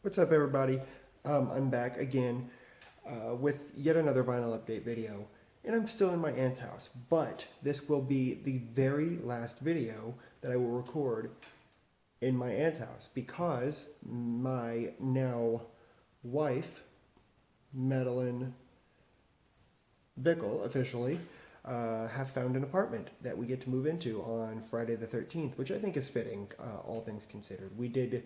What's up, everybody? I'm back again with yet another vinyl update video, and I'm still in my aunt's house, but this will be the very last video that I will record in my aunt's house because my now wife, Madeline Bickle, officially, have found an apartment that we get to move into on Friday the 13th, which I think is fitting, all things considered. We did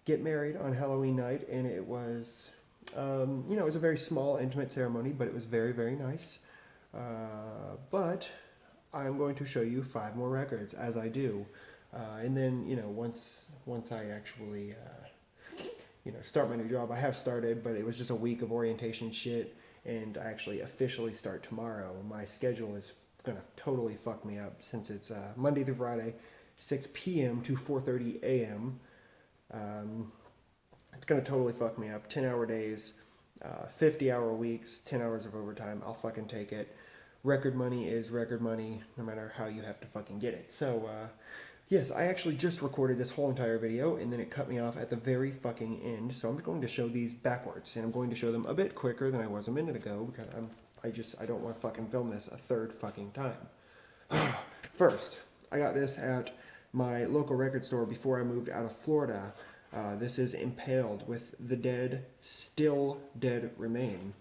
get married on Halloween night, and it was, it was a very small, intimate ceremony, but it was very, very nice. But I'm going to show you 5 more records as I do, and then once I actually start my new job. I have started, but it was just a week of orientation shit, and I actually officially start tomorrow. My schedule is gonna totally fuck me up since it's Monday through Friday, 6 p.m. to 4:30 a.m. It's gonna totally fuck me up. 10-hour days, 50-hour weeks, 10 hours of overtime. I'll fucking take it. Record money is record money, no matter how you have to fucking get it. So, yes, I actually just recorded this whole entire video, and then it cut me off at the very fucking end. So I'm going to show these backwards, and I'm going to show them a bit quicker than I was a minute ago because I don't want to fucking film this a third fucking time. First, I got this at my local record store before I moved out of Florida. This is Impaled with The Dead Still Dead Remain.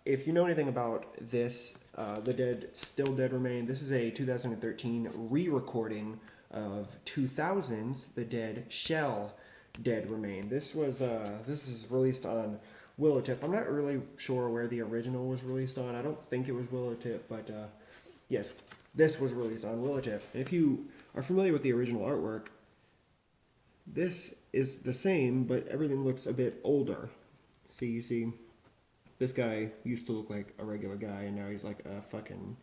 If you know anything about this, The Dead Still Dead Remain, this is a 2013 re-recording of 2000's The Dead Shall Dead Remain. This is released on Willow Tip. I'm not really sure where the original was released on. I don't think it was Willow Tip, but yes, this was released on Willow Tip. And if you are familiar with the original artwork, this is the same, but everything looks a bit older. See, you see, this guy used to look like a regular guy, and now he's like a fucking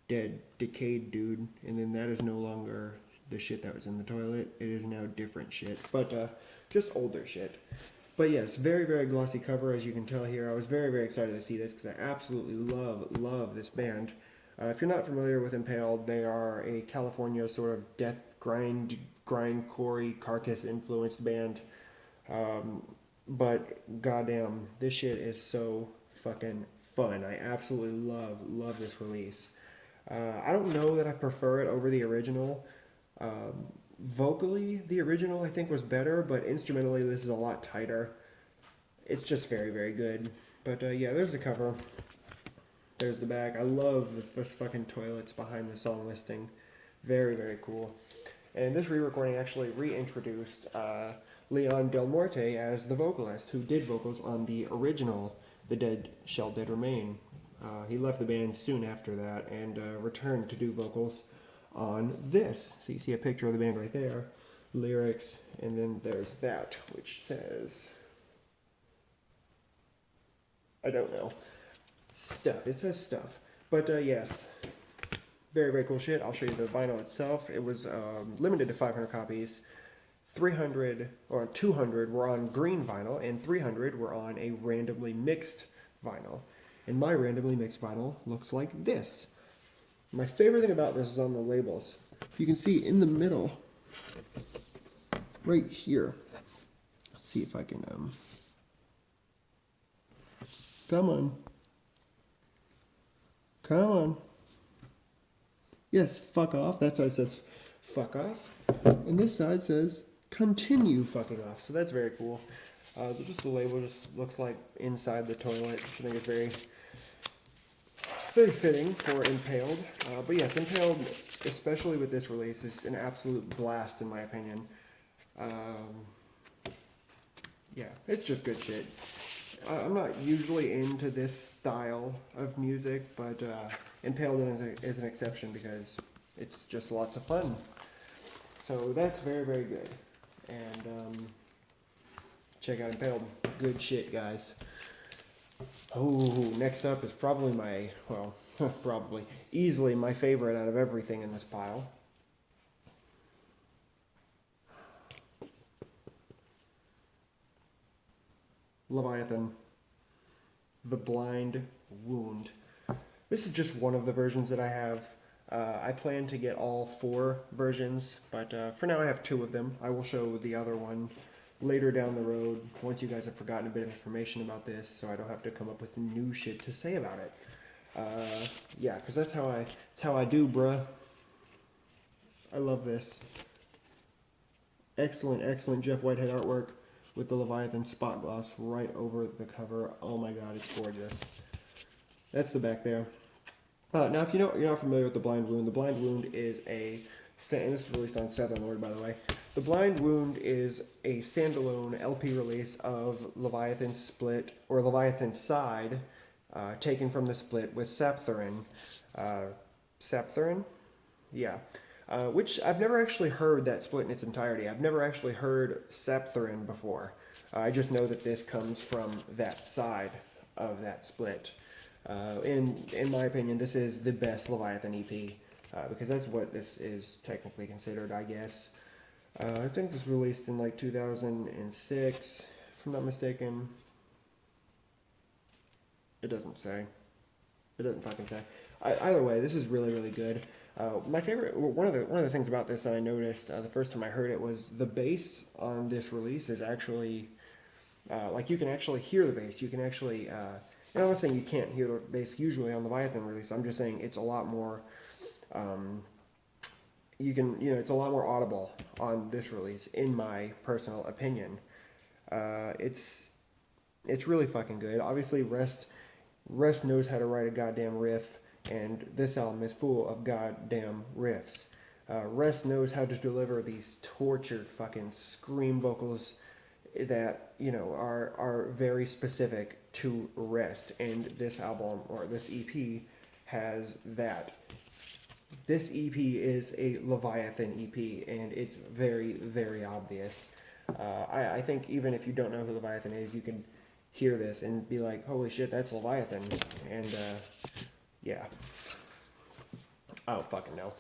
dead, decayed dude. And then that is no longer the shit that was in the toilet. It is now different shit, but just older shit. But yes, very, very glossy cover, as you can tell here. I was very, very excited to see this because I absolutely love this band. If you're not familiar with Impaled, they are a California sort of death grindcore, carcass influenced band. But goddamn, this shit is so fucking fun. I absolutely love this release. I don't know that I prefer it over the original. Vocally, the original I think was better, but instrumentally this is a lot tighter. It's just very, very good. But yeah, there's the cover. There's the back. I love the fucking toilets behind the song listing. Very, very cool. And this re-recording actually reintroduced Leon Del Morte as the vocalist, who did vocals on the original The Dead Shall Dead Remain. He left the band soon after that and returned to do vocals on this. So you see a picture of the band right there, lyrics, and then there's that, which says, I don't know, stuff. It says stuff. But yes, very, very cool shit. I'll show you the vinyl itself. It was limited to 500 copies. 300 or 200 were on green vinyl, and 300 were on a randomly mixed vinyl. And my randomly mixed vinyl looks like this. My favorite thing about this is on the labels. You can see in the middle, right here. Let's see if I can, come on. Come on. Yes, fuck off. That side says fuck off. And this side says continue fucking off. So that's very cool. Just the label just looks like inside the toilet, which I think is very, very fitting for Impaled. But yes, Impaled, especially with this release, is an absolute blast in my opinion. Yeah, it's just good shit. I'm not usually into this style of music, but Impaled is an exception because it's just lots of fun. So that's very, very good. And check out Impaled. Good shit, guys. Oh, next up is probably my, well, probably, easily my favorite out of everything in this pile. Leviathan, The Blind Wound. This is just one of the versions that I have. I plan to get all 4 versions, but for now I have 2 of them. I will show the other one later down the road, once you guys have forgotten a bit of information about this, so I don't have to come up with new shit to say about it. Yeah, because that's how I do, bruh. I love this. Excellent, excellent Jeff Whitehead artwork with the Leviathan spot gloss right over the cover. Oh my god, it's gorgeous. That's the back there. Now, if you're not familiar with the Blind Wound is and this is released on Southern Lord, by the way. The Blind Wound is a standalone LP release of Leviathan Split, or Leviathan Side, taken from the split with Saptherin. Saptherin? Yeah. Which I've never actually heard that split in its entirety. I've never actually heard Saptherin before. I just know that this comes from that side of that split. In my opinion, this is the best Leviathan EP, because that's what this is technically considered, I guess. I think this was released in like 2006, if I'm not mistaken. It doesn't say. It doesn't fucking say. Either way, this is really, really good. My favorite, one of the things about this that I noticed the first time I heard it was the bass on this release is actually, like you can actually hear the bass. You can actually, and I'm not saying you can't hear the bass usually on the Leviathan release. I'm just saying it's a lot more, it's a lot more audible on this release, in my personal opinion. It's really fucking good. Obviously, Rest knows how to write a goddamn riff, and this album is full of goddamn riffs. Rest knows how to deliver these tortured fucking scream vocals that, are very specific to Rest, and this album, or this EP, has that. This EP is a Leviathan EP, and it's very, very obvious. I think even if you don't know who Leviathan is, you can hear this and be like, holy shit, that's Leviathan. And yeah, I don't fucking know.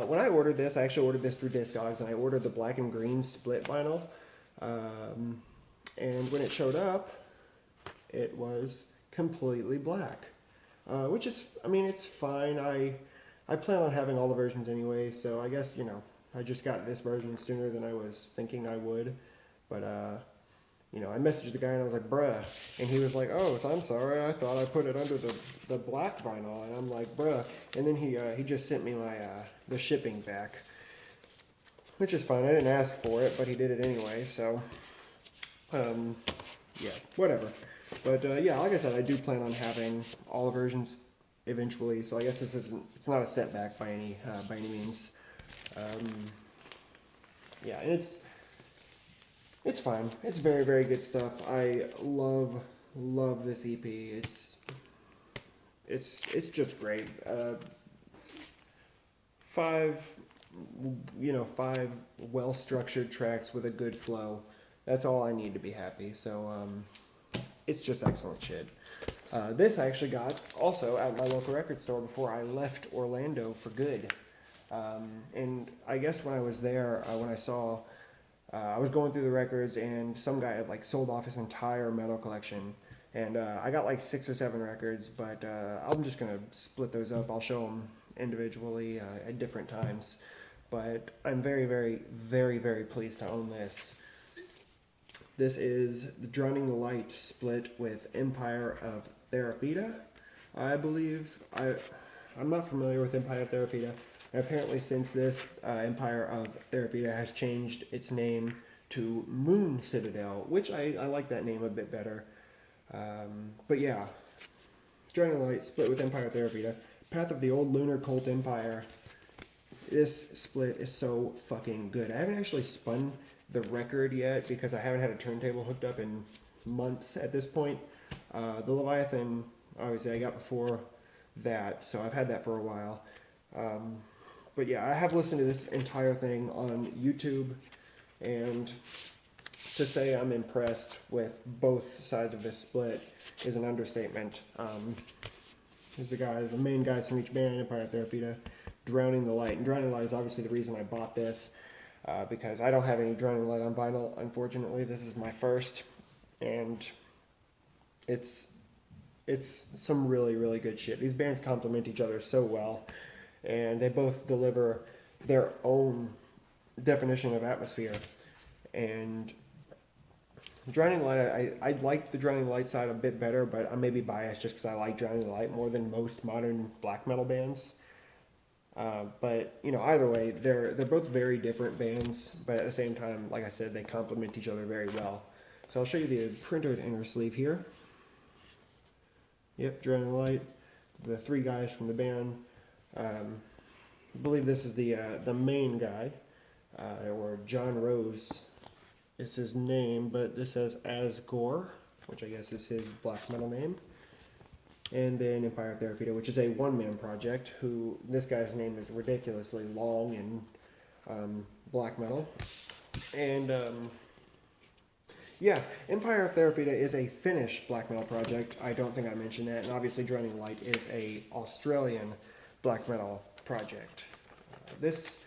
When I ordered this, I actually ordered this through Discogs, and I ordered the black and green split vinyl. And when it showed up, it was completely black, which is, it's fine. I plan on having all the versions anyway, so I guess, I just got this version sooner than I was thinking I would. But, I messaged the guy and I was like, bruh. And he was like, oh, so I'm sorry. I thought I put it under the black vinyl. And I'm like, bruh. And then he just sent me the shipping back, which is fine. I didn't ask for it, but he did it anyway. So, yeah, whatever. But, yeah, like I said, I do plan on having all the versions eventually. So I guess it's not a setback by any means. Yeah, and it's fine. It's very, very good stuff. I love this EP. It's just great. Five well-structured tracks with a good flow. That's all I need to be happy. So it's just excellent shit. This I actually got also at my local record store before I left Orlando for good. And I guess when I was there, when I saw, I was going through the records, and some guy had sold off his entire metal collection, and I got 6 or 7 records, but I'm just gonna split those up. I'll show them individually at different times, but I'm very, very, very, very pleased to own this. This is the Drowning the Light split with Empire of Therapida, I believe. I'm not familiar with Empire of Therapida. And apparently since this, Empire of Therapida has changed its name to Moon Citadel, which I like that name a bit better. But yeah, Drowning the Light split with Empire of Therapida. Path of the Old Lunar Cult Empire. This split is so fucking good. I haven't actually spun the record yet because I haven't had a turntable hooked up in months at this point. The Leviathan, obviously, I got before that, so I've had that for a while. But yeah, I have listened to this entire thing on YouTube, and to say I'm impressed with both sides of this split is an understatement. There's the main guys from each band, Empire of Therapida, Drowning the Light. And Drowning the Light is obviously the reason I bought this, because I don't have any Drowning the Light on vinyl, unfortunately. This is my first, and it's some really, really good shit. These bands complement each other so well, and they both deliver their own definition of atmosphere. And Drowning Light, I like the Drowning Light side a bit better, but I may be biased just because I like Drowning Light more than most modern black metal bands. But you know, either way, they're both very different bands, but at the same time, like I said, they complement each other very well. So I'll show you the printed inner sleeve here. Yep, Drowning Light, the three guys from the band. I believe this is the main guy, or John Rose is his name, but this says Asgore, which I guess is his black metal name. And then Empire of Therapy, which is a one-man project, who, this guy's name is ridiculously long in black metal. And, yeah, Empire of Therapy is a Finnish black metal project. I don't think I mentioned that. And obviously Drowning Light is a Australian black metal project. This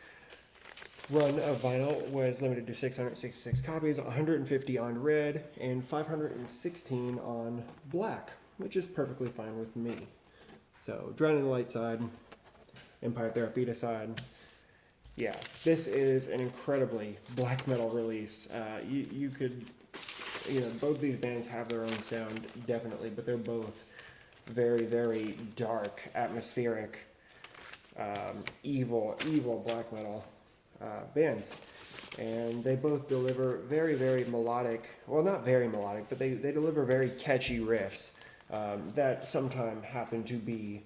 run of vinyl was limited to 666 copies, 150 on red, and 516 on black, which is perfectly fine with me. So, Drowning Light side, Empire Therapy side. Yeah, this is an incredibly black metal release. You could, you know, both these bands have their own sound, definitely, but they're both very, very dark, atmospheric, evil black metal bands. And they both deliver very, very melodic, well, not very melodic, but they deliver very catchy riffs that sometimes happen to be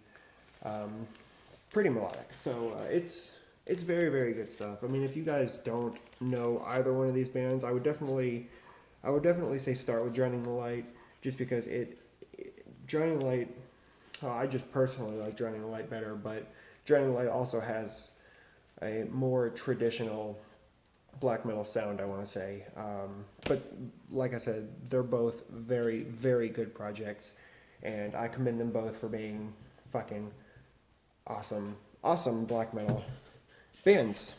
pretty melodic. So it's very, very good stuff. I mean, if you guys don't know either one of these bands, I would definitely say start with Drowning Light, just because Drowning Light, I just personally like Drowning Light better, but Drowning Light also has a more traditional black metal sound, I want to say. But like I said, they're both very, very good projects, and I commend them both for being fucking awesome black metal bands.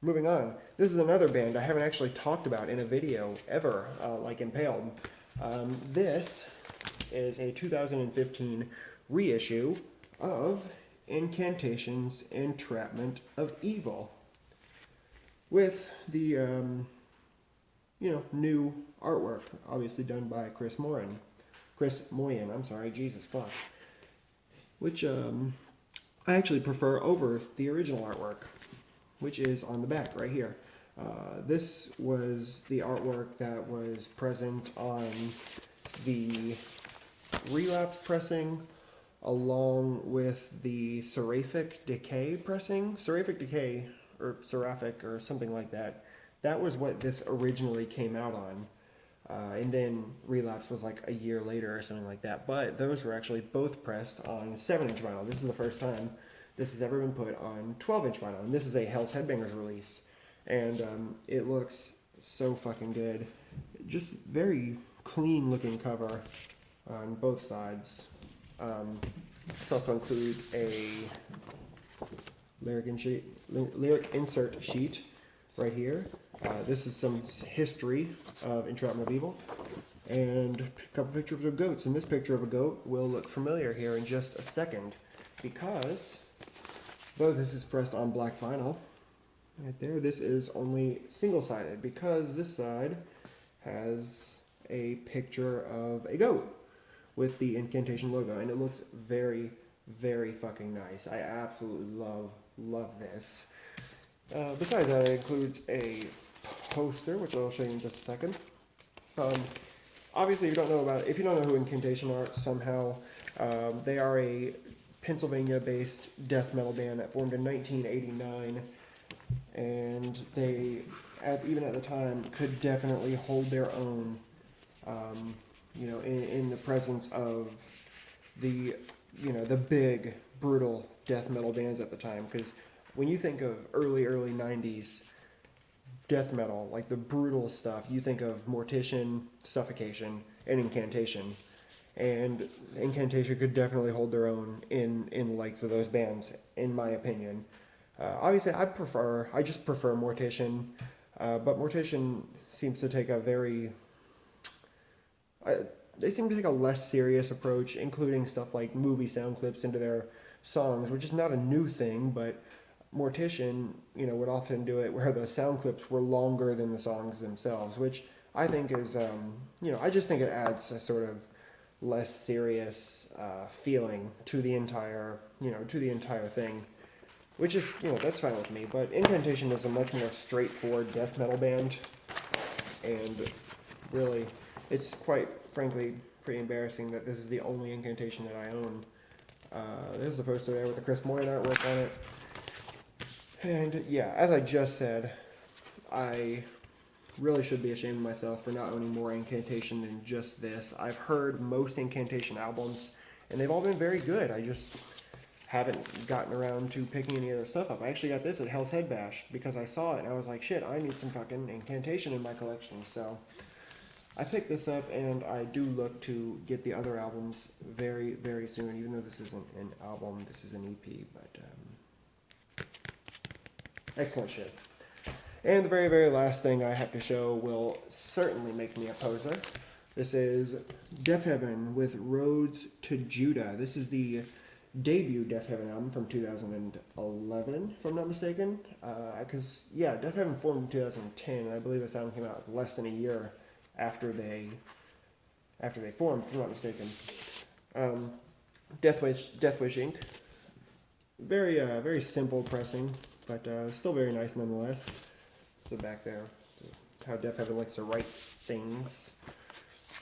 Moving on, this is another band I haven't actually talked about in a video ever, like Impaled. This is a 2015 reissue of Incantation's Entrapment of Evil, with the new artwork, obviously done by Chris Moyen, I'm sorry, Jesus fuck, which I actually prefer over the original artwork, which is on the back right here. This was the artwork that was present on the Relapse pressing, along with the Seraphic Decay pressing. Seraphic Decay, or Seraphic, or something like that. That was what this originally came out on. And then Relapse was like a year later or something like that. But those were actually both pressed on 7-inch vinyl. This is the first time this has ever been put on 12-inch vinyl. And this is a Hell's Headbangers release. And it looks so fucking good. Just very clean looking cover on both sides. This also includes a lyric insert sheet right here. This is some history of Entrapment of Evil, and a couple pictures of goats. And this picture of a goat will look familiar here in just a second, because though this is pressed on black vinyl, right there, this is only single-sided, because this side has a picture of a goat with the Incantation logo, and it looks very, very fucking nice. I absolutely love this. Besides that, it includes a poster, which I'll show you in just a second. Obviously, if you don't know who Incantation are, somehow, they are a Pennsylvania-based death metal band that formed in 1989, and they, even at the time, could definitely hold their own, in the presence of the big, brutal death metal bands at the time. Because when you think of early 90s death metal, like the brutal stuff, you think of Mortician, Suffocation, and Incantation. And Incantation could definitely hold their own in the likes of those bands, in my opinion. Obviously, I just prefer Mortician, but Mortician seems to take they seem to take a less serious approach, including stuff like movie sound clips into their songs, which is not a new thing, but Mortician, would often do it where the sound clips were longer than the songs themselves, which I think is, I just think it adds a sort of less serious feeling to the entire, thing, which is, that's fine with me. But Incantation is a much more straightforward death metal band, and really, it's quite frankly pretty embarrassing that this is the only Incantation that I own. There's the poster there with the Chris Moyen artwork on it. And yeah, as I just said, I really should be ashamed of myself for not owning more Incantation than just this. I've heard most Incantation albums, and they've all been very good. I just haven't gotten around to picking any other stuff up. I actually got this at Hell's Head Bash because I saw it and I was like, shit, I need some fucking Incantation in my collection. So I picked this up, and I do look to get the other albums very, very soon, even though this isn't an album, this is an EP, but excellent shit. And the very, very last thing I have to show will certainly make me a poser. This is Deafheaven with Roads to Judah. This is the debut Deafheaven album from 2011, if I'm not mistaken. Because, Deafheaven formed in 2010, and I believe this album came out less than a year after they formed, if I'm not mistaken. Deathwish Inc. Very, very simple pressing, but still very nice nonetheless. So back there, how Deafheaven likes to write things.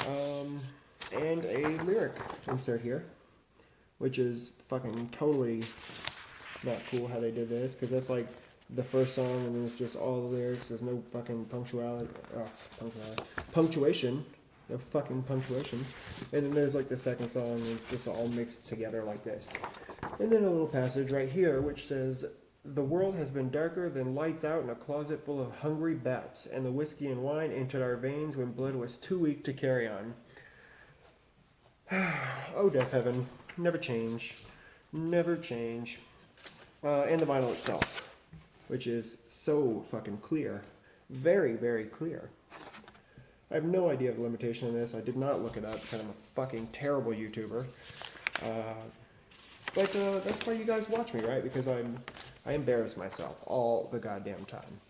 And a lyric insert here, which is fucking totally not cool how they did this, because that's like the first song, and then it's just all the lyrics. There's no fucking punctuation. No fucking punctuation. And then there's like the second song, and it's just all mixed together like this. And then a little passage right here, which says, "The world has been darker than lights out in a closet full of hungry bats, and the whiskey and wine entered our veins when blood was too weak to carry on." Oh, Deafheaven. Never change. Never change. And the vinyl itself, which is so fucking clear. Very, very clear. I have no idea of the limitation on this. I did not look it up because I'm a fucking terrible YouTuber. But that's why you guys watch me, right? Because I embarrass myself all the goddamn time.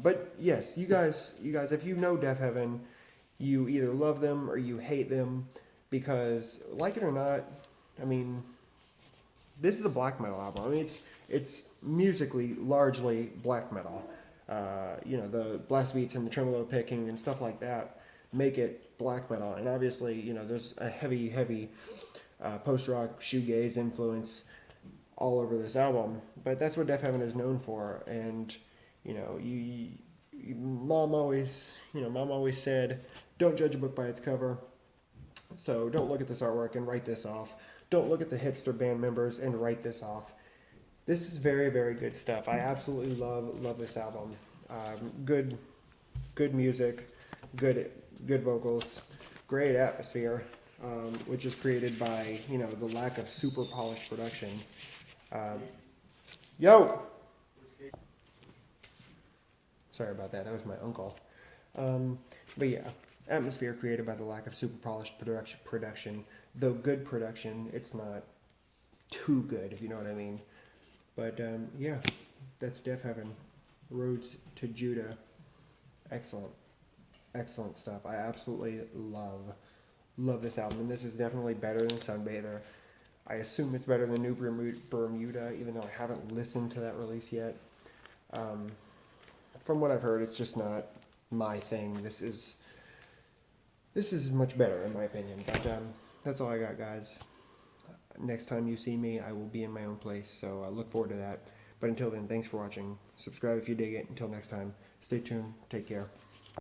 But yes, you guys, if you know Deafheaven, you either love them or you hate them, because, like it or not, I mean, this is a black metal album. I mean, it's musically largely black metal. The blast beats and the tremolo picking and stuff like that make it black metal. And obviously, there's a heavy post-rock shoegaze influence all over this album. But that's what Deafheaven is known for. And, Mom always said, don't judge a book by its cover. So don't look at this artwork and write this off. Don't look at the hipster band members and write this off. This is very, very good stuff. I absolutely love this album. Good music, good vocals, great atmosphere, which is created by the lack of super polished production. Sorry about that. That was my uncle. But yeah, atmosphere created by the lack of super polished production. Though good production, it's not too good, if you know what I mean. But that's Deafheaven. Roads to Judah. Excellent stuff. I absolutely love this album, and this is definitely better than Sunbather. I assume it's better than New Bermuda, even though I haven't listened to that release yet. From what I've heard, it's just not my thing. This is much better in my opinion. But that's all I got, guys. Next time you see me, I will be in my own place, so I look forward to that. But until then, thanks for watching. Subscribe if you dig it. Until next time, stay tuned. Take care.